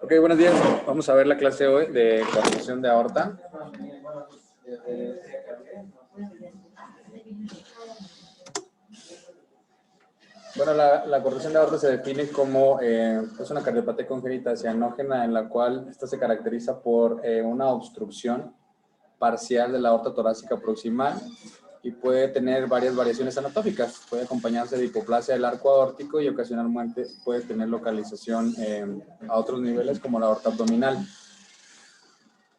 Ok, buenos días. Vamos a ver la clase hoy de coordinación de aorta. Bueno, la coordinación de aorta se define como es una cardiopatía congénita cianógena en la cual esta se caracteriza por una obstrucción parcial de la aorta torácica proximal y puede tener varias variaciones anatómicas. Puede acompañarse de hipoplasia del arco aórtico y ocasionalmente puede tener localización a otros niveles como la aorta abdominal.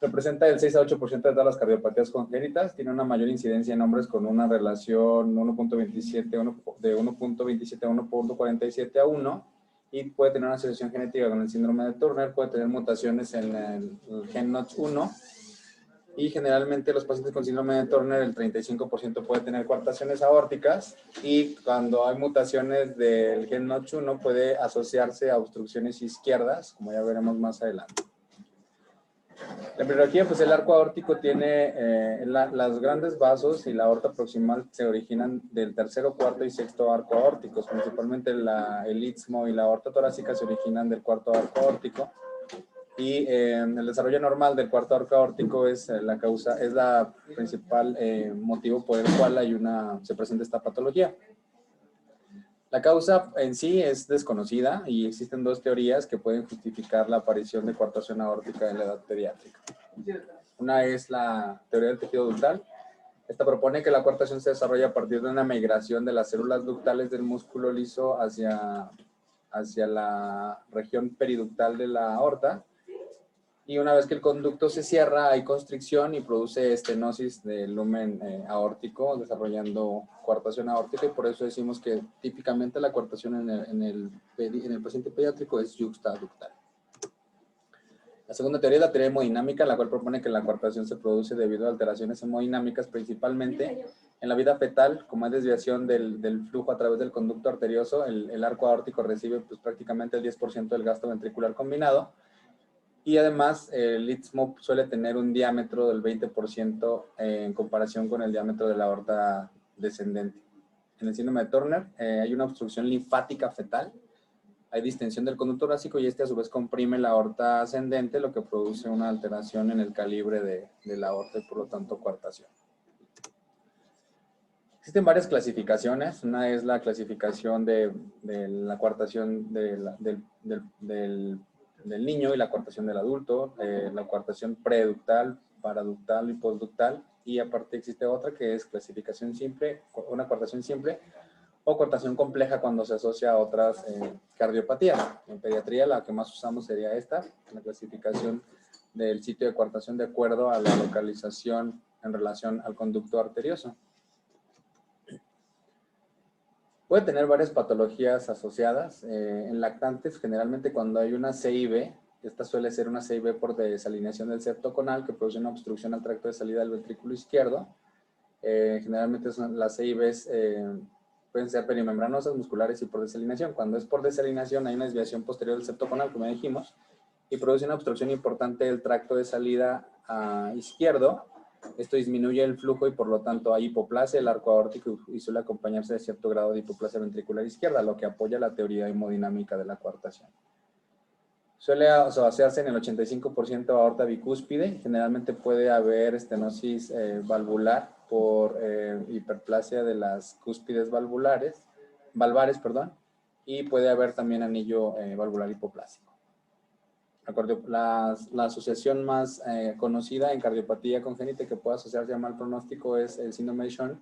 Representa el 6 a 8% de todas las cardiopatías congénitas. Tiene una mayor incidencia en hombres con una relación 1.27 de 1.27 a 1.47 a 1 y puede tener una asociación genética con el síndrome de Turner. Puede tener mutaciones en el gen NOTCH1 y generalmente los pacientes con síndrome de Turner el 35% puede tener coartaciones aórticas y cuando hay mutaciones del gen NOTCH1 puede asociarse a obstrucciones izquierdas, como ya veremos más adelante. La embriología, pues el arco aórtico tiene los grandes vasos y la aorta proximal se originan del tercero, cuarto y sexto arco aórticos. Principalmente el istmo y la aorta torácica se originan del cuarto arco aórtico. Y el desarrollo normal del cuarto arco aórtico es la principal motivo por el cual se presenta esta patología. La causa en sí es desconocida y existen dos teorías que pueden justificar la aparición de coartación aórtica en la edad pediátrica. Una es la teoría del tejido ductal. Esta propone que la coartación se desarrolla a partir de una migración de las células ductales del músculo liso hacia la región periductal de la aorta. Y una vez que el conducto se cierra, hay constricción y produce estenosis del lumen aórtico, desarrollando coartación aórtica, y por eso decimos que típicamente la coartación en el paciente pediátrico es yuxtaductal. La segunda teoría es la teoría hemodinámica, la cual propone que la coartación se produce debido a alteraciones hemodinámicas, principalmente en la vida fetal, como hay desviación del flujo a través del conducto arterioso. El arco aórtico recibe pues, prácticamente el 10% del gasto ventricular combinado. Y además, el istmo suele tener un diámetro del 20% en comparación con el diámetro de la aorta descendente. En el síndrome de Turner hay una obstrucción linfática fetal, hay distensión del conducto torácico y a su vez comprime la aorta ascendente, lo que produce una alteración en el calibre de la aorta y por lo tanto coartación. Existen varias clasificaciones. Una es la clasificación de la coartación del niño y la coartación del adulto, la coartación preductal, paraductal y postductal, y aparte existe otra que es clasificación simple, una coartación simple o coartación compleja cuando se asocia a otras cardiopatías. En pediatría la que más usamos sería esta, la clasificación del sitio de coartación de acuerdo a la localización en relación al conducto arterioso. Puede tener varias patologías asociadas. En lactantes, generalmente cuando hay una CIB, esta suele ser una CIB por desalineación del septo conal que produce una obstrucción al tracto de salida del ventrículo izquierdo. Generalmente las CIBs pueden ser perimembranosas, musculares y por desalineación. Cuando es por desalineación hay una desviación posterior del septo conal, como ya dijimos, y produce una obstrucción importante del tracto de salida izquierdo. Esto disminuye el flujo y por lo tanto hay hipoplasia del arco aórtico y suele acompañarse de cierto grado de hipoplasia ventricular izquierda, lo que apoya la teoría hemodinámica de la coartación. Suele asociarse en el 85% a aorta bicúspide. Generalmente puede haber estenosis valvular por hiperplasia de las cúspides valvares, y puede haber también anillo valvular hipoplásico. La asociación más conocida en cardiopatía congénita que puede asociarse a mal pronóstico es el síndrome de Sjögren,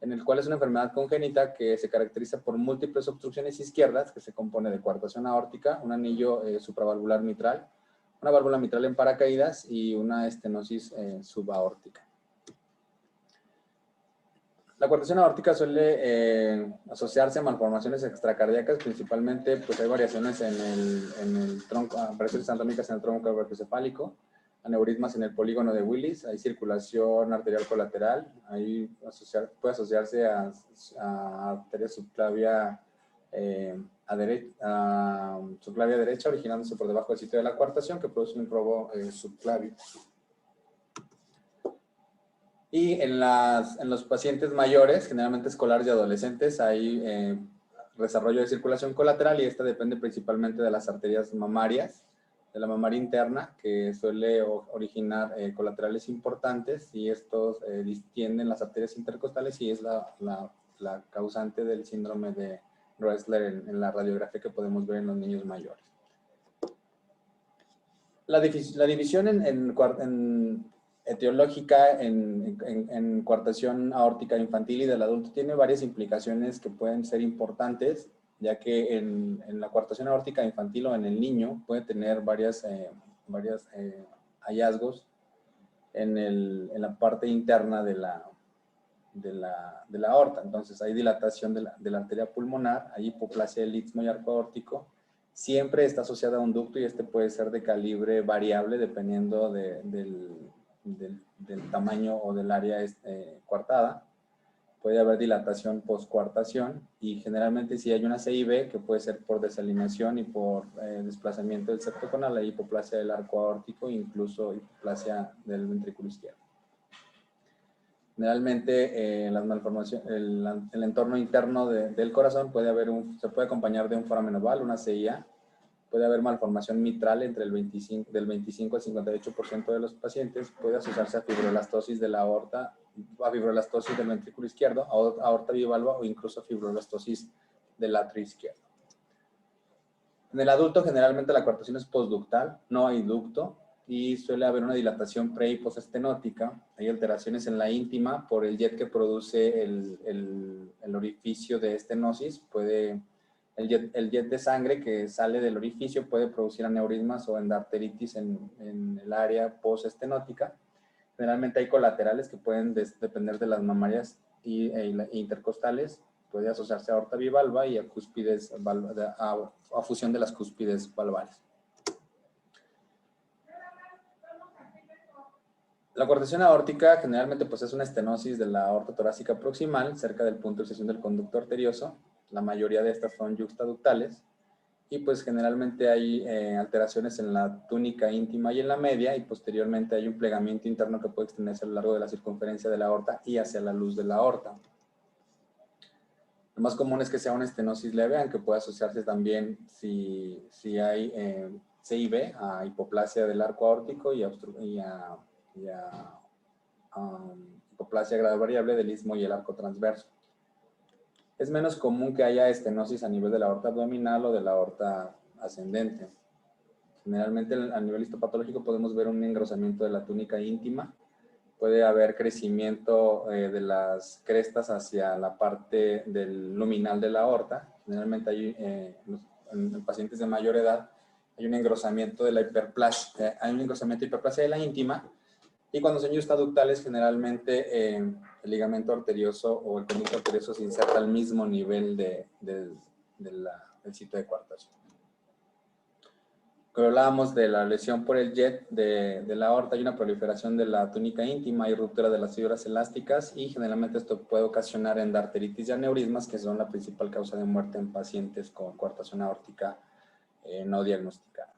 en el cual es una enfermedad congénita que se caracteriza por múltiples obstrucciones izquierdas, que se compone de coartación aórtica, un anillo supravalvular mitral, una válvula mitral en paracaídas y una estenosis subaórtica. La coartación aórtica suele asociarse a malformaciones extracardíacas, principalmente pues hay variaciones en el tronco, variaciones anatómicas en el tronco brachiocefálico, aneurismas en el polígono de Willis, hay circulación arterial colateral, puede asociarse a arteria subclavia subclavia derecha, originándose por debajo del sitio de la coartación, que produce un probo subclavio. Y en los pacientes mayores, generalmente escolares y adolescentes, hay desarrollo de circulación colateral y esta depende principalmente de las arterias mamarias la mamaria interna, que suele originar colaterales importantes, y estos distienden las arterias intercostales y es la causante del síndrome de Dressler en la radiografía que podemos ver en los niños mayores. La división etiológica en coartación aórtica infantil y del adulto tiene varias implicaciones que pueden ser importantes, ya que en la coartación aórtica infantil o en el niño puede tener varios hallazgos en la parte interna de la aorta. Entonces hay dilatación de la arteria pulmonar, hay hipoplasia del istmo y arco aórtico. Siempre está asociada a un ducto y este puede ser de calibre variable dependiendo del tamaño o del área coartada. Puede haber dilatación postcoartación y generalmente si hay una CIB, que puede ser por desalineación y por desplazamiento del septo conal, hay hipoplasia del arco aórtico e incluso hipoplasia del ventrículo izquierdo. Generalmente las malformaciones, el entorno interno del corazón se puede acompañar de un foramen oval, una CIA. Puede haber malformación mitral del 25 al 58% de los pacientes. Puede asociarse a fibrolastosis de la aorta, a fibrolastosis del ventrículo izquierdo, a aorta bivalva o incluso fibrolastosis del atrio izquierdo. En el adulto generalmente la coartación es postductal, no hay ducto, y suele haber una dilatación pre- y postestenótica. Hay alteraciones en la íntima por el jet que produce el orificio de estenosis. El jet de sangre que sale del orificio puede producir aneurismas o endarteritis en el área postestenótica. Generalmente hay colaterales que pueden depender de las mamarias e intercostales. Puede asociarse a aorta bivalva y a fusión de las cúspides valvares. La coartación aórtica generalmente pues, es una estenosis de la aorta torácica proximal cerca del punto de inserción del conducto arterioso. La mayoría de estas son yuxtaductales y pues generalmente hay alteraciones en la túnica íntima y en la media, y posteriormente hay un plegamiento interno que puede extenderse a lo largo de la circunferencia de la aorta y hacia la luz de la aorta. Lo más común es que sea una estenosis leve, aunque puede asociarse también si hay CIB a hipoplasia del arco aórtico y a hipoplasia grado variable del istmo y el arco transverso. Es menos común que haya estenosis a nivel de la aorta abdominal o de la aorta ascendente. Generalmente a nivel histopatológico podemos ver un engrosamiento de la túnica íntima. Puede haber crecimiento de las crestas hacia la parte del luminal de la aorta. Generalmente hay, en pacientes de mayor edad hay un engrosamiento de la hiperplasia, de la íntima. Y cuando son yuxtaductales, generalmente el ligamento arterioso o el conducto arterioso se inserta al mismo nivel del sitio de coartación. Cuando hablábamos de la lesión por el jet de la aorta, hay una proliferación de la túnica íntima y ruptura de las fibras elásticas, y generalmente esto puede ocasionar endarteritis y aneurismas, que son la principal causa de muerte en pacientes con coartación aórtica no diagnosticada.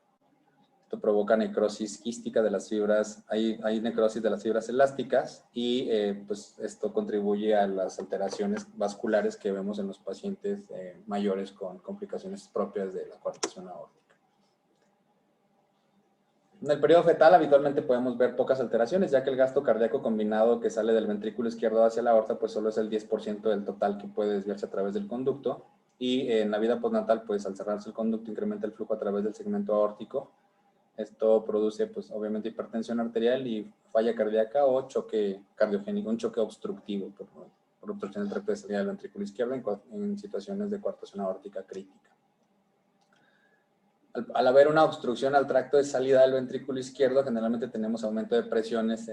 Esto provoca necrosis quística de las fibras, hay necrosis de las fibras elásticas, y pues esto contribuye a las alteraciones vasculares que vemos en los pacientes mayores con complicaciones propias de la coartación aórtica. En el periodo fetal habitualmente podemos ver pocas alteraciones, ya que el gasto cardíaco combinado que sale del ventrículo izquierdo hacia la aorta pues solo es el 10% del total que puede desviarse a través del conducto, y en la vida postnatal pues al cerrarse el conducto incrementa el flujo a través del segmento aórtico. Esto produce, pues, obviamente hipertensión arterial y falla cardíaca o choque cardiogénico, un choque obstructivo por obstrucción del tracto de salida del ventrículo izquierdo en situaciones de coartación aórtica crítica. Al haber una obstrucción al tracto de salida del ventrículo izquierdo, generalmente tenemos aumento de presiones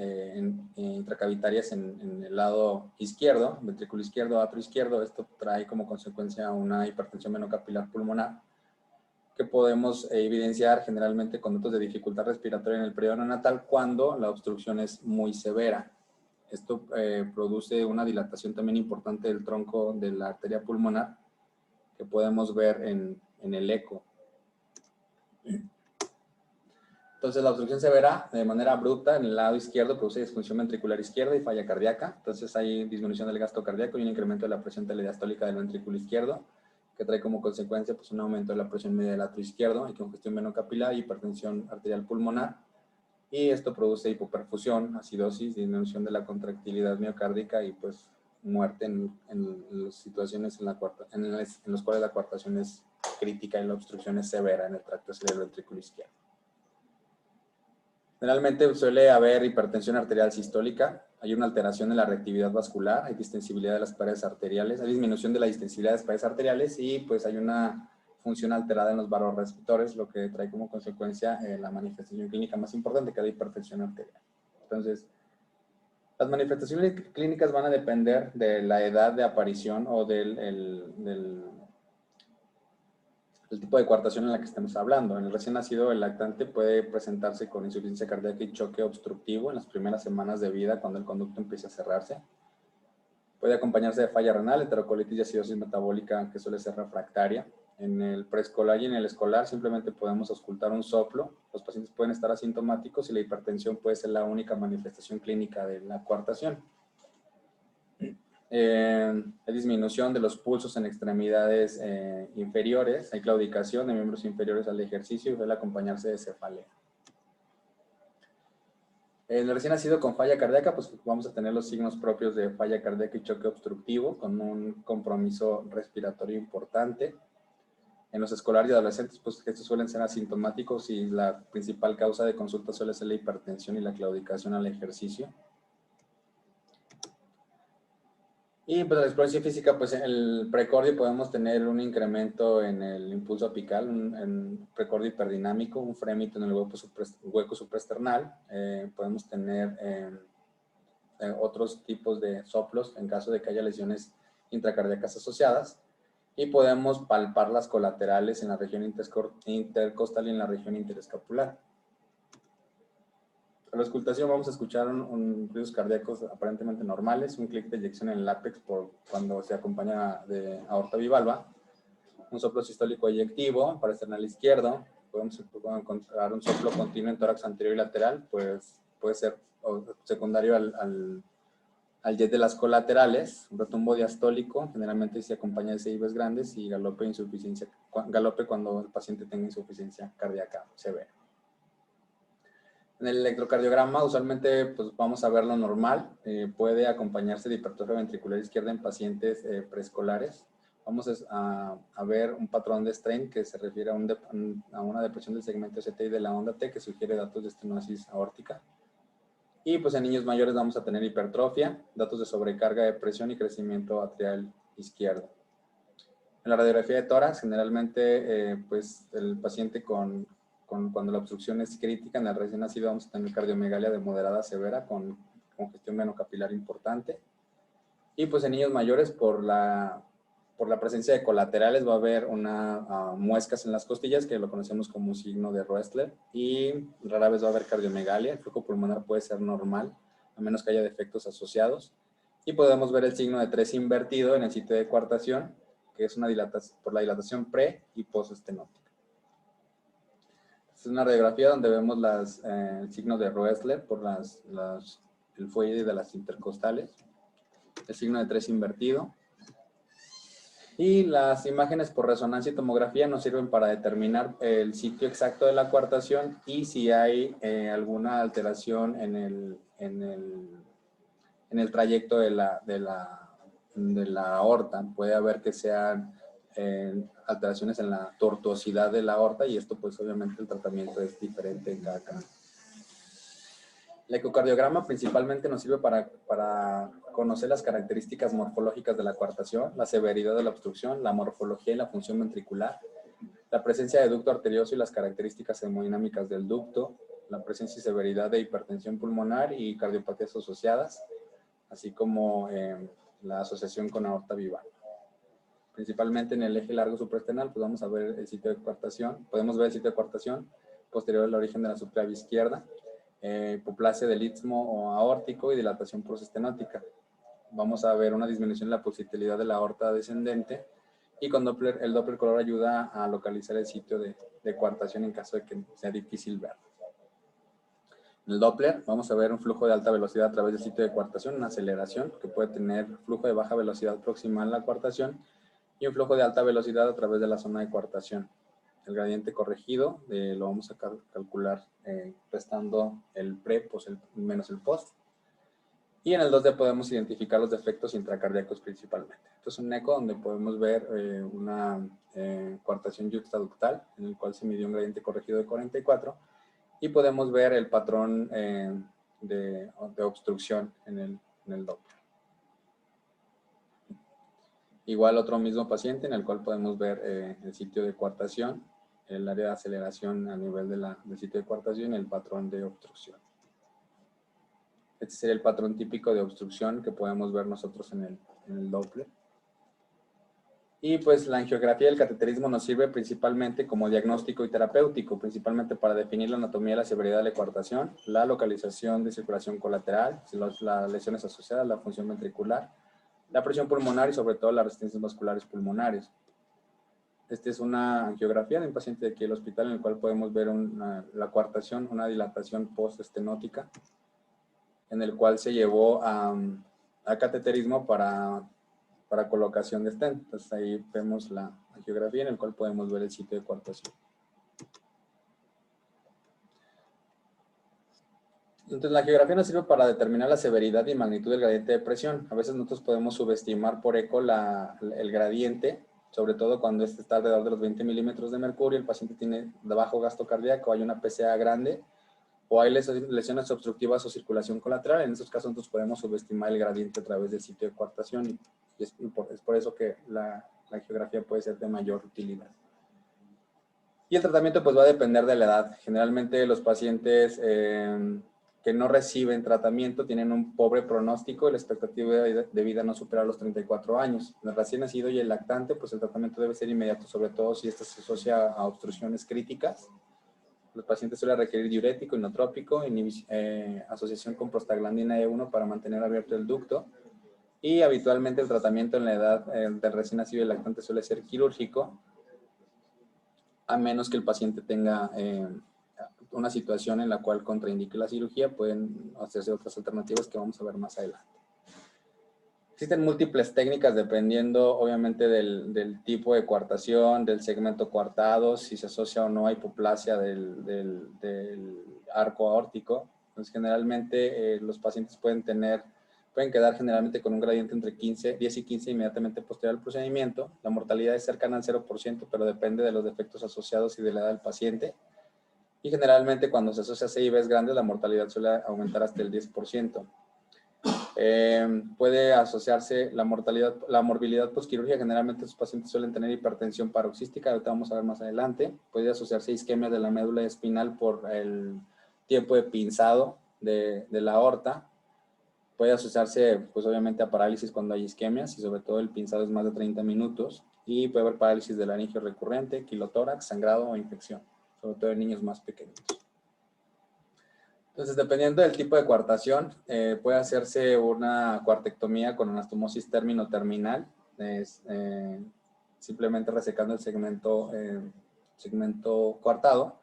intracavitarias en el lado izquierdo, ventrículo izquierdo, atrio izquierdo. Esto trae como consecuencia una hipertensión venocapilar pulmonar, que podemos evidenciar generalmente con datos de dificultad respiratoria en el periodo neonatal cuando la obstrucción es muy severa. Esto produce una dilatación también importante del tronco de la arteria pulmonar, que podemos ver en el eco. Entonces la obstrucción severa de manera abrupta en el lado izquierdo produce disfunción ventricular izquierda y falla cardíaca. Entonces hay disminución del gasto cardíaco y un incremento de la presión telediastólica del ventrículo izquierdo. que trae como consecuencia pues, un aumento de la presión media del atrio izquierdo y congestión venocapilar y hipertensión arterial pulmonar. Y esto produce hipoperfusión, acidosis, disminución de la contractilidad miocárdica y pues muerte en las situaciones en los cuales la coartación es crítica y la obstrucción es severa en el tracto cerebroventrículo izquierdo. Generalmente suele haber hipertensión arterial sistólica, hay una alteración en la reactividad vascular, hay distensibilidad de las paredes arteriales, hay disminución de la distensibilidad de las paredes arteriales y pues hay una función alterada en los vasoreceptores, lo que trae como consecuencia la manifestación clínica más importante, que es la hipertensión arterial. Entonces, las manifestaciones clínicas van a depender de la edad de aparición o del tipo de coartación en la que estemos hablando. En el recién nacido, el lactante puede presentarse con insuficiencia cardíaca y choque obstructivo en las primeras semanas de vida cuando el conducto empieza a cerrarse. Puede acompañarse de falla renal, enterocolitis y acidosis metabólica que suele ser refractaria. En el preescolar y en el escolar simplemente podemos auscultar un soplo. Los pacientes pueden estar asintomáticos y la hipertensión puede ser la única manifestación clínica de la coartación. Hay disminución de los pulsos en extremidades inferiores, hay claudicación de miembros inferiores al ejercicio y suele acompañarse de cefalea. En el recién nacido con falla cardíaca, pues vamos a tener los signos propios de falla cardíaca y choque obstructivo con un compromiso respiratorio importante. En los escolares y adolescentes, pues estos suelen ser asintomáticos y la principal causa de consulta suele ser la hipertensión y la claudicación al ejercicio. Y pues la exploración física, pues en el precordio podemos tener un incremento en el impulso apical, un precordio hiperdinámico, un frémito en el hueco supraesternal. Podemos tener otros tipos de soplos en caso de que haya lesiones intracardíacas asociadas. Y podemos palpar las colaterales en la región intercostal y en la región interescapular. En la auscultación vamos a escuchar ruidos cardíacos aparentemente normales, un clic de eyección en el ápex cuando se acompaña de aorta bivalva, un soplo sistólico eyectivo para esternal izquierdo, podemos encontrar un soplo continuo en tórax anterior y lateral, pues puede ser secundario al jet de las colaterales, un retumbo diastólico, generalmente se acompaña de CIVs grandes y galope cuando el paciente tenga insuficiencia cardíaca severa. En el electrocardiograma usualmente pues, vamos a ver lo normal, puede acompañarse de hipertrofia ventricular izquierda en pacientes preescolares. Vamos a ver un patrón de strain que se refiere a una depresión del segmento STI de la onda T que sugiere datos de estenosis aórtica. Y pues en niños mayores vamos a tener hipertrofia, datos de sobrecarga de presión y crecimiento atrial izquierdo. En la radiografía de tórax, generalmente pues el paciente cuando la obstrucción es crítica, en el recién nacido vamos a tener cardiomegalia de moderada a severa con congestión venocapilar importante. Y pues en niños mayores, por la presencia de colaterales, va a haber muescas en las costillas, que lo conocemos como un signo de Roessler, y rara vez va a haber cardiomegalia. El flujo pulmonar puede ser normal, a menos que haya defectos asociados. Y podemos ver el signo de 3 invertido en el sitio de coartación, que es por la dilatación pre y postestenótica. Es una radiografía donde vemos el signo de Roessler por el fuelle de las intercostales, el signo de 3 invertido. Y las imágenes por resonancia y tomografía nos sirven para determinar el sitio exacto de la coartación y si hay alguna alteración en el trayecto de la aorta. Puede haber que sean alteraciones en la tortuosidad de la aorta y esto pues obviamente el tratamiento es diferente en cada caso. El ecocardiograma principalmente nos sirve para conocer las características morfológicas de la coartación, la severidad de la obstrucción, la morfología y la función ventricular, la presencia de ducto arterioso y las características hemodinámicas del ducto, la presencia y severidad de hipertensión pulmonar y cardiopatías asociadas, así como la asociación con aorta bivalva. Principalmente en el eje largo supraesternal, pues vamos a ver el sitio de coartación. Podemos ver el sitio de coartación posterior al origen de la subclavia izquierda, hipoplasia del istmo o aórtico y dilatación prostestenótica. Vamos a ver una disminución en la pulsatilidad de la aorta descendente y con el Doppler color ayuda a localizar el sitio de coartación en caso de que sea difícil verlo. En el Doppler vamos a ver un flujo de alta velocidad a través del sitio de coartación, una aceleración que puede tener flujo de baja velocidad proximal a la coartación y un flujo de alta velocidad a través de la zona de coartación. El gradiente corregido lo vamos a calcular restando el pre menos el post. Y en el 2D podemos identificar los defectos intracardíacos principalmente. Esto es un eco donde podemos ver una coartación yuxtaductal, en el cual se midió un gradiente corregido de 44, y podemos ver el patrón de obstrucción en el Doppler. Igual otro mismo paciente en el cual podemos ver el sitio de coartación, el área de aceleración a nivel del sitio de coartación y el patrón de obstrucción. Este sería el patrón típico de obstrucción que podemos ver nosotros en el Doppler. Y pues la angiografía del cateterismo nos sirve principalmente como diagnóstico y terapéutico, principalmente para definir la anatomía y la severidad de la coartación, la localización de circulación colateral, las lesiones asociadas, la función ventricular, la presión pulmonar y sobre todo las resistencias vasculares pulmonares. Esta es una angiografía de un paciente de aquí del hospital en el cual podemos ver la coartación, una dilatación postestenótica, en el cual se llevó a cateterismo para colocación de stent. Entonces ahí vemos la angiografía en el cual podemos ver el sitio de coartación. Entonces la angiografía nos sirve para determinar la severidad y magnitud del gradiente de presión. A veces nosotros podemos subestimar por eco el gradiente, sobre todo cuando este está alrededor de los 20 milímetros de mercurio, el paciente tiene de bajo gasto cardíaco, hay una PCA grande, o hay lesiones obstructivas o circulación colateral. En esos casos nosotros podemos subestimar el gradiente a través del sitio de coartación, y es por eso que la angiografía puede ser de mayor utilidad. Y el tratamiento pues va a depender de la edad. Generalmente los pacientes que no reciben tratamiento tienen un pobre pronóstico y la expectativa de vida no supera los 34 años. En el recién nacido y el lactante, pues el tratamiento debe ser inmediato, sobre todo si esto se asocia a obstrucciones críticas. Los pacientes suelen requerir diurético, inotrópico, asociación con prostaglandina E1 para mantener abierto el ducto. Y habitualmente el tratamiento en la edad del recién nacido y el lactante suele ser quirúrgico, a menos que el paciente tenga una situación en la cual contraindique la cirugía. Pueden hacerse otras alternativas que vamos a ver más adelante. Existen múltiples técnicas dependiendo obviamente del tipo de coartación, del segmento coartado, si se asocia o no a hipoplasia del arco aórtico. Entonces generalmente los pacientes pueden quedar generalmente con un gradiente entre 10 y 15 inmediatamente posterior al procedimiento. La mortalidad es cercana al 0%, pero depende de los defectos asociados y de la edad del paciente. Y generalmente cuando se asocia a CIVs grandes, la mortalidad suele aumentar hasta el 10%. Puede asociarse la morbilidad postquirúrgica. Generalmente los pacientes suelen tener hipertensión paroxística, ahorita vamos a ver más adelante. Puede asociarse a isquemia de la médula espinal por el tiempo de pinzado de la aorta. Puede asociarse, pues obviamente, a parálisis cuando hay isquemias y sobre todo el pinzado es más de 30 minutos. Y puede haber parálisis de laringio recurrente, quilotórax, sangrado o infección, sobre todo en niños más pequeños. Entonces, dependiendo del tipo de coartación, puede hacerse una cuartectomía con anastomosis término-terminal, simplemente resecando el segmento coartado,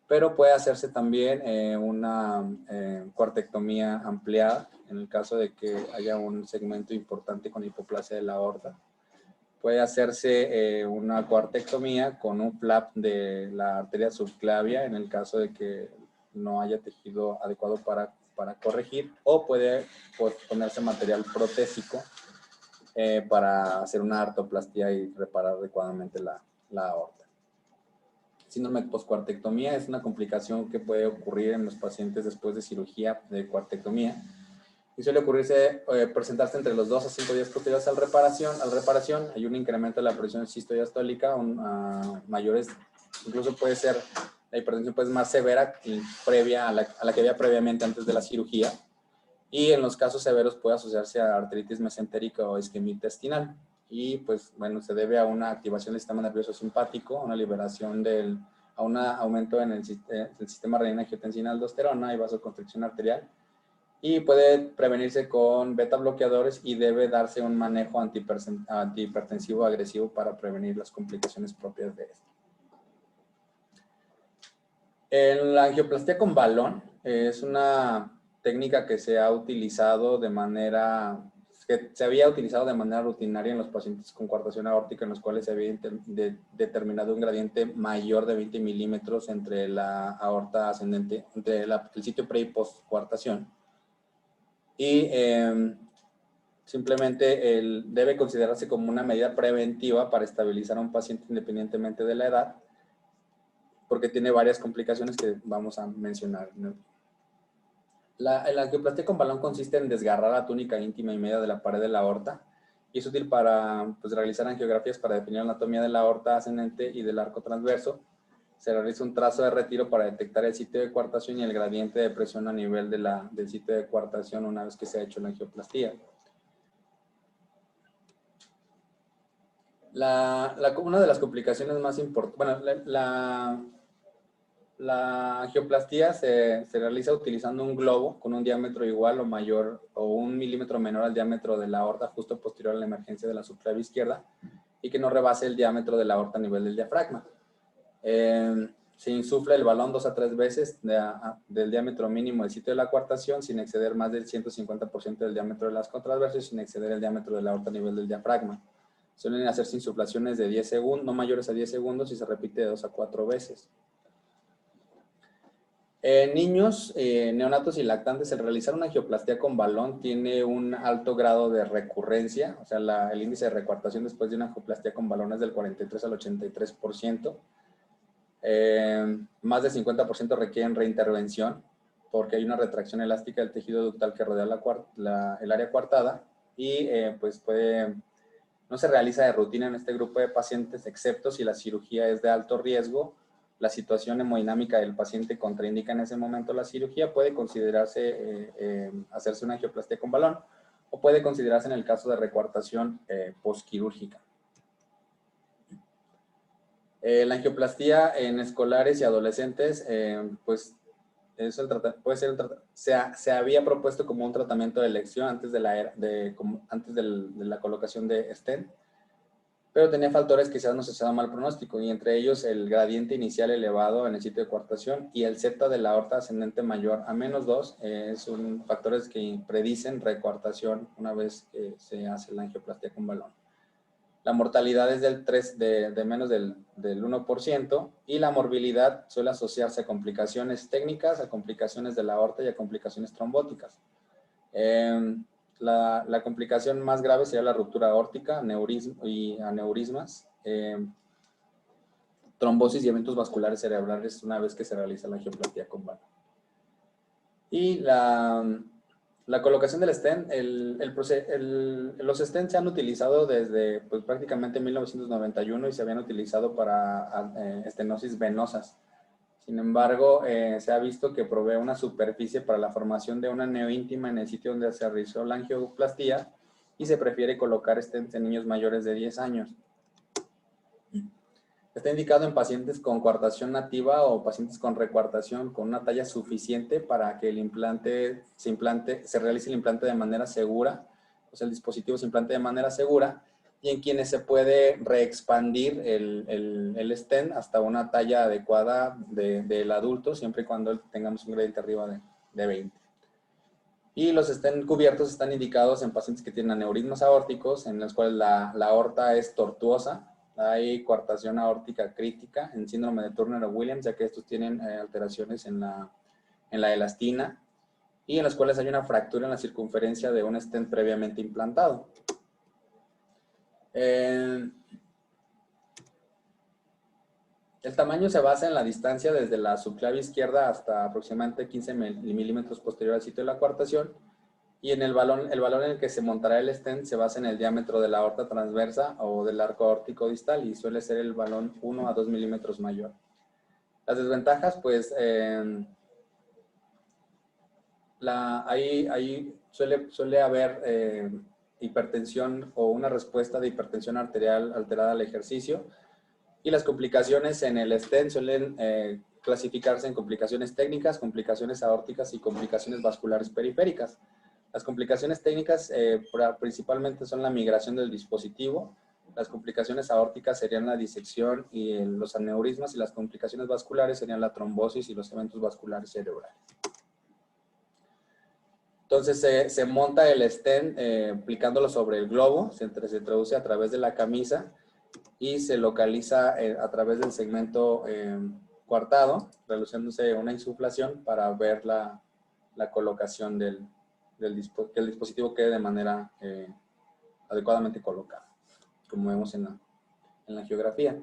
pero puede hacerse también una cuartectomía ampliada en el caso de que haya un segmento importante con hipoplasia de la aorta. Puede hacerse una cuartectomía con un flap de la arteria subclavia en el caso de que no haya tejido adecuado para corregir, o puede ponerse material protésico para hacer una artroplastía y reparar adecuadamente la aorta. Síndrome de poscuartectomía es una complicación que puede ocurrir en los pacientes después de cirugía de cuartectomía y suele presentarse entre los 2 a 5 días posteriores a la reparación. Hay un incremento de la presión sistodiastólica mayores, incluso puede ser, la hipertensión pues más severa y previa a la que había previamente antes de la cirugía, y en los casos severos puede asociarse a arteritis mesentérica o isquemia intestinal. Y pues bueno, se debe a una activación del sistema nervioso simpático, a una liberación a un aumento en el sistema renina-angiotensina-aldosterona y vasoconstricción arterial, y puede prevenirse con beta bloqueadores y debe darse un manejo antihipertensivo agresivo para prevenir las complicaciones propias de esto. En la angioplastia con balón es una técnica que se ha utilizado de manera que se había utilizado de manera rutinaria en los pacientes con coartación aórtica, en los cuales se había determinado un gradiente mayor de 20 milímetros entre la aorta ascendente, entre el sitio pre y post coartación. Y simplemente debe considerarse como una medida preventiva para estabilizar a un paciente independientemente de la edad, porque tiene varias complicaciones que vamos a mencionar, ¿no? La angioplastia con balón consiste en desgarrar la túnica íntima y media de la pared de la aorta y es útil para realizar angiografías para definir la anatomía de la aorta ascendente y del arco transverso. Se realiza un trazo de retiro para detectar el sitio de coartación y el gradiente de presión a nivel del sitio de coartación una vez que se ha hecho la angioplastia. Una de las complicaciones más importantes, bueno, la angioplastia se realiza utilizando un globo con un diámetro igual o mayor o 1 milímetro menor al diámetro de la aorta justo posterior a la emergencia de la subclavia izquierda y que no rebase el diámetro de la aorta a nivel del diafragma. Se insufla el balón 2 a 3 veces del diámetro mínimo del sitio de la coartación sin exceder más del 150% del diámetro de las contrasversas y sin exceder el diámetro de la aorta a nivel del diafragma. Suelen hacerse insuflaciones de 10 segundos, no mayores a 10 segundos y se repite de 2 a 4 veces. En niños, neonatos y lactantes, el realizar una angioplastia con balón tiene un alto grado de recurrencia, o sea, el índice de recuartación después de una angioplastia con balón es del 43 al 83%. Más del 50% requieren reintervención porque hay una retracción elástica del tejido ductal que rodea el área coartada y no se realiza de rutina en este grupo de pacientes, excepto si la cirugía es de alto riesgo. La situación hemodinámica del paciente contraindica en ese momento la cirugía, puede considerarse hacerse una angioplastia con balón o puede considerarse en el caso de recuartación postquirúrgica. La angioplastia en escolares y adolescentes, se había propuesto como un tratamiento de elección antes de la colocación de stent, pero tenía factores que quizás no se mal pronóstico, y entre ellos el gradiente inicial elevado en el sitio de coartación y el Z de la aorta ascendente mayor a -2 son factores que predicen recuartación una vez que se hace la angioplastia con balón. La mortalidad es de menos del 1% y la morbilidad suele asociarse a complicaciones técnicas, a complicaciones de la aorta y a complicaciones trombóticas. La complicación más grave sería la ruptura aórtica, aneurismas, trombosis y eventos vasculares cerebrales una vez que se realiza la angioplastia con balón. Y la colocación del stent, los stents se han utilizado desde prácticamente 1991 y se habían utilizado para estenosis venosas. Sin embargo, se ha visto que provee una superficie para la formación de una neoíntima en el sitio donde se realizó la angioplastia y se prefiere colocar stents en niños mayores de 10 años. Está indicado en pacientes con coartación nativa o pacientes con recuartación con una talla suficiente para que se realice el implante de manera segura, o sea, el dispositivo se implante de manera segura, y en quienes se puede reexpandir el stent hasta una talla adecuada del adulto, siempre y cuando tengamos un gradiente arriba de 20. Y los stents cubiertos están indicados en pacientes que tienen aneurismas aórticos, en los cuales la aorta es tortuosa. Hay coartación aórtica crítica en síndrome de Turner o Williams, ya que estos tienen alteraciones en la elastina y en los cuales hay una fractura en la circunferencia de un stent previamente implantado. El tamaño se basa en la distancia desde la subclavia izquierda hasta aproximadamente 15 milímetros posterior al sitio de la coartación. Y en el balón en el que se montará el stent se basa en el diámetro de la aorta transversa o del arco aórtico distal y suele ser el balón 1 a 2 milímetros mayor. Las desventajas, pues, ahí suele haber hipertensión o una respuesta de hipertensión arterial alterada al ejercicio, y las complicaciones en el stent suelen clasificarse en complicaciones técnicas, complicaciones aórticas y complicaciones vasculares periféricas. Las complicaciones técnicas principalmente son la migración del dispositivo. Las complicaciones aórticas serían la disección y los aneurismas, y las complicaciones vasculares serían la trombosis y los eventos vasculares cerebrales. Entonces se monta el stent aplicándolo sobre el globo, se introduce a través de la camisa y se localiza a través del segmento cuartado, realizándose una insuflación para ver la colocación que el dispositivo quede de manera adecuadamente colocado, como vemos en la geografía.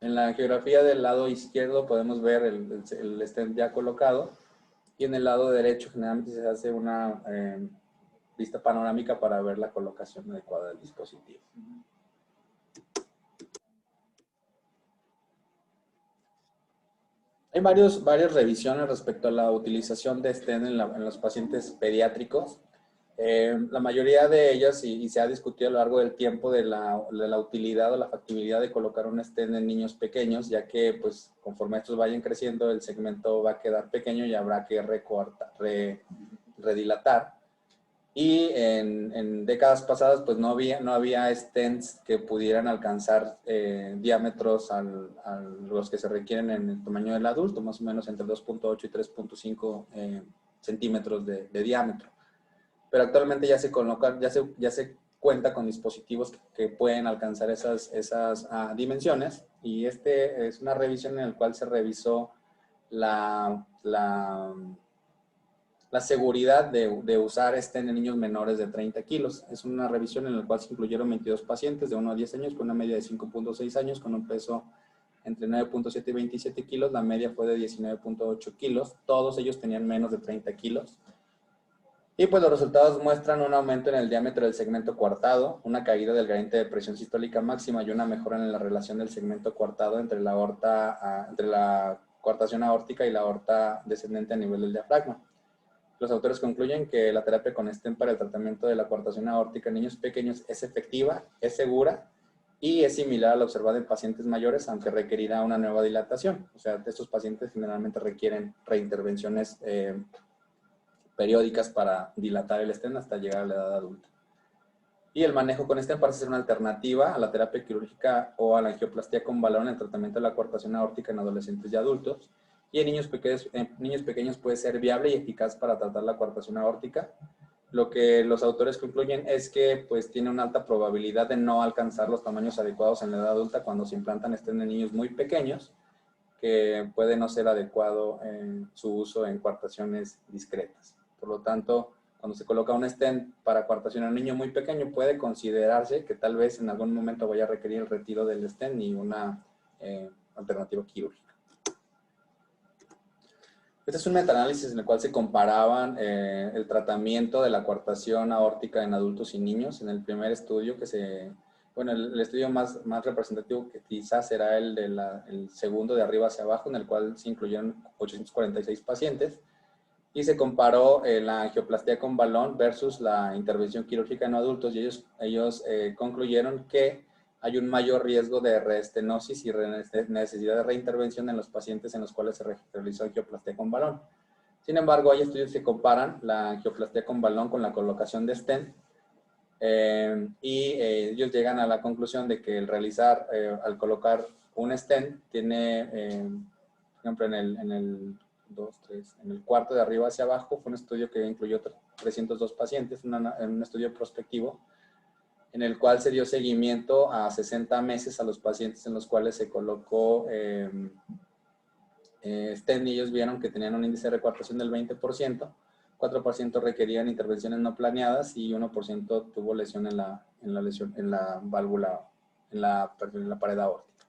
En la geografía del lado izquierdo podemos ver el stent ya colocado, y en el lado derecho generalmente se hace una vista panorámica para ver la colocación adecuada del dispositivo. Hay varias revisiones respecto a la utilización de stent en los pacientes pediátricos. La mayoría de ellas, y se ha discutido a lo largo del tiempo de la utilidad o la factibilidad de colocar un stent en niños pequeños, ya que pues conforme estos vayan creciendo el segmento va a quedar pequeño y habrá que redilatar. Y en décadas pasadas pues no había stents que pudieran alcanzar diámetros a los que se requieren en el tamaño del adulto, más o menos entre 2.8 y 3.5 centímetros de diámetro. Pero actualmente ya se cuenta con dispositivos que pueden alcanzar esas dimensiones, y este es una revisión en la cual se revisó la seguridad de usar stent en niños menores de 30 kilos. Es una revisión en la cual se incluyeron 22 pacientes de 1 a 10 años con una media de 5.6 años, con un peso entre 9.7 y 27 kilos. La media fue de 19.8 kilos. Todos ellos tenían menos de 30 kilos. Y pues los resultados muestran un aumento en el diámetro del segmento coartado, una caída del gradiente de presión sistólica máxima y una mejora en la relación del segmento coartado entre la coartación aórtica y la aorta descendente a nivel del diafragma. Los autores concluyen que la terapia con stent para el tratamiento de la coartación aórtica en niños pequeños es efectiva, es segura y es similar a la observada en pacientes mayores, aunque requerirá una nueva dilatación. O sea, estos pacientes generalmente requieren reintervenciones periódicas para dilatar el stent hasta llegar a la edad adulta. Y el manejo con stent parece ser una alternativa a la terapia quirúrgica o a la angioplastía con balón en el tratamiento de la coartación aórtica en adolescentes y adultos. Y en niños pequeños puede ser viable y eficaz para tratar la coartación aórtica. Lo que los autores concluyen es que pues, tiene una alta probabilidad de no alcanzar los tamaños adecuados en la edad adulta cuando se implantan stent en niños muy pequeños, que puede no ser adecuado en su uso en coartaciones discretas. Por lo tanto, cuando se coloca un stent para coartación a un niño muy pequeño, puede considerarse que tal vez en algún momento vaya a requerir el retiro del stent y una alternativa quirúrgica. Este es un metaanálisis en el cual se comparaban el tratamiento de la coartación aórtica en adultos y niños. En el primer estudio el estudio más representativo que quizás será el segundo de arriba hacia abajo, en el cual se incluyeron 846 pacientes. Y se comparó la angioplastía con balón versus la intervención quirúrgica en adultos, y ellos concluyeron que hay un mayor riesgo de reestenosis y necesidad de reintervención en los pacientes en los cuales se realizó angioplastía con balón. Sin embargo, hay estudios que comparan la angioplastía con balón con la colocación de stent, ellos llegan a la conclusión de que al colocar un stent tiene, por ejemplo, en el cuarto de arriba hacia abajo, fue un estudio que incluyó 302 pacientes, un estudio prospectivo, en el cual se dio seguimiento a 60 meses a los pacientes en los cuales se colocó stent, y ellos vieron que tenían un índice de recoartación del 20%, 4% requerían intervenciones no planeadas y 1% tuvo lesión en la válvula, en la pared aórtica.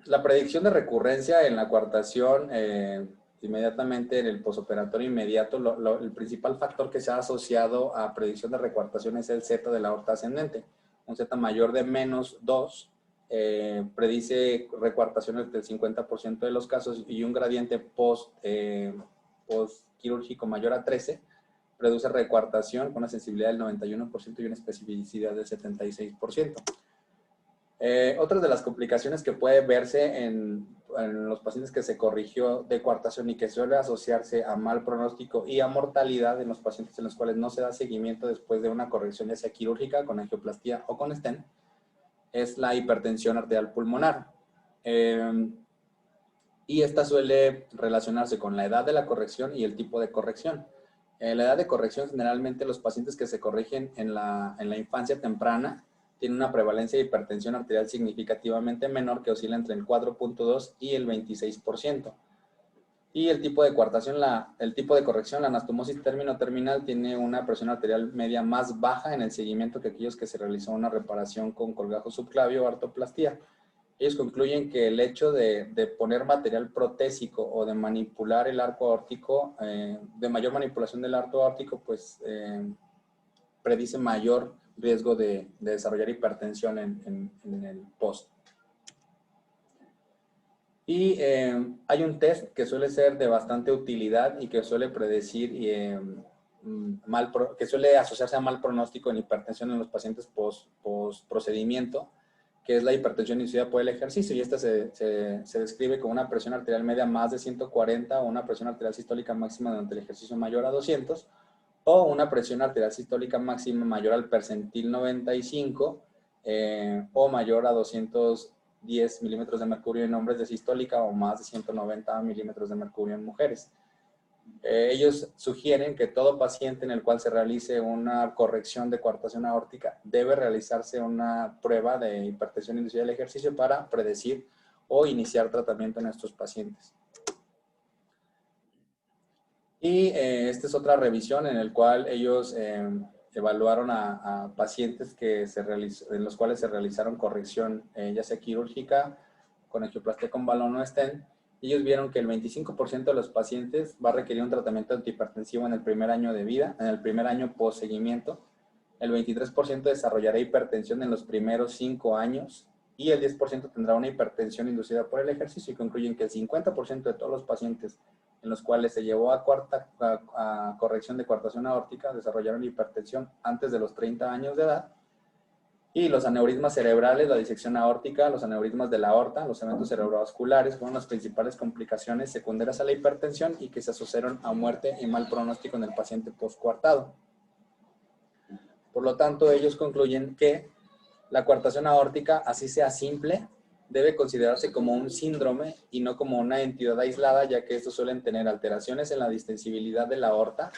La predicción de recurrencia en la coartación, inmediatamente en el posoperatorio inmediato, el principal factor que se ha asociado a predicción de recoartación es el Z de la aorta ascendente. Un Z mayor de -2 predice recoartaciones del 50% de los casos, y un gradiente post quirúrgico mayor a 13 produce recoartación con una sensibilidad del 91% y una especificidad del 76%. Otras de las complicaciones que puede verse en los pacientes que se corrigió de coartación y que suele asociarse a mal pronóstico y a mortalidad en los pacientes en los cuales no se da seguimiento después de una corrección ya sea quirúrgica, con angioplastía o con stent, es la hipertensión arterial pulmonar. Y esta suele relacionarse con la edad de la corrección y el tipo de corrección. La edad de corrección, generalmente los pacientes que se corrigen en la infancia temprana tienen una prevalencia de hipertensión arterial significativamente menor, que oscila entre el 4.2 y el 26%. Y el tipo de coartación, el tipo de corrección, la anastomosis término-terminal, tiene una presión arterial media más baja en el seguimiento que aquellos que se realizó una reparación con colgajo subclavio o artroplastía. Ellos concluyen que el hecho de poner material protésico o de manipular el arco aórtico, de mayor manipulación del arco aórtico, pues predice mayor riesgo de desarrollar hipertensión en el post. Y hay un test que suele ser de bastante utilidad y que suele predecir que suele asociarse a mal pronóstico en hipertensión en los pacientes post procedimiento, que es la hipertensión inducida por el ejercicio, y esta se describe como una presión arterial media más de 140 o una presión arterial sistólica máxima durante el ejercicio mayor a 200, o una presión arterial sistólica máxima mayor al percentil 95 o mayor a 210 milímetros de mercurio en hombres de sistólica o más de 190 milímetros de mercurio en mujeres. Ellos sugieren que todo paciente en el cual se realice una corrección de coartación aórtica debe realizarse una prueba de hipertensión inducida al ejercicio para predecir o iniciar tratamiento en estos pacientes. Y esta es otra revisión en la cual ellos evaluaron a pacientes en los cuales se realizaron corrección ya sea quirúrgica, con angioplastia con balón o stent. Ellos vieron que el 25% de los pacientes va a requerir un tratamiento antihipertensivo en el primer año de vida, en el primer año post seguimiento. El 23% desarrollará hipertensión en los primeros 5 años y el 10% tendrá una hipertensión inducida por el ejercicio, y concluyen que el 50% de todos los pacientes en los cuales se llevó a corrección de coartación aórtica desarrollaron hipertensión antes de los 30 años de edad. Y los aneurismas cerebrales, la disección aórtica, los aneurismas de la aorta, los eventos cerebrovasculares fueron las principales complicaciones secundarias a la hipertensión y que se asociaron a muerte y mal pronóstico en el paciente postcoartado. Por lo tanto, ellos concluyen que la coartación aórtica, así sea simple, debe considerarse como un síndrome y no como una entidad aislada, ya que estos suelen tener alteraciones en la distensibilidad de la aorta,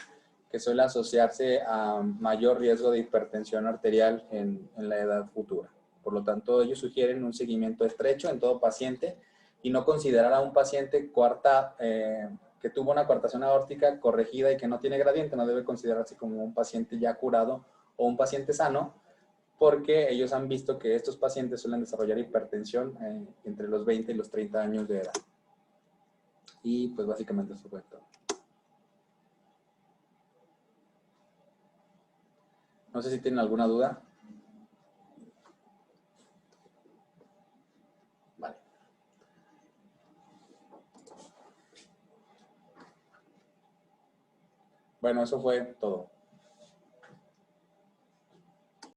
que suele asociarse a mayor riesgo de hipertensión arterial en la edad futura. Por lo tanto, ellos sugieren un seguimiento estrecho en todo paciente y no considerar a un paciente que tuvo una coartación aórtica corregida y que no tiene gradiente, no debe considerarse como un paciente ya curado o un paciente sano, porque ellos han visto que estos pacientes suelen desarrollar hipertensión entre los 20 y los 30 años de edad. Y pues básicamente eso fue todo. No sé si tienen alguna duda. Vale. Bueno, eso fue todo.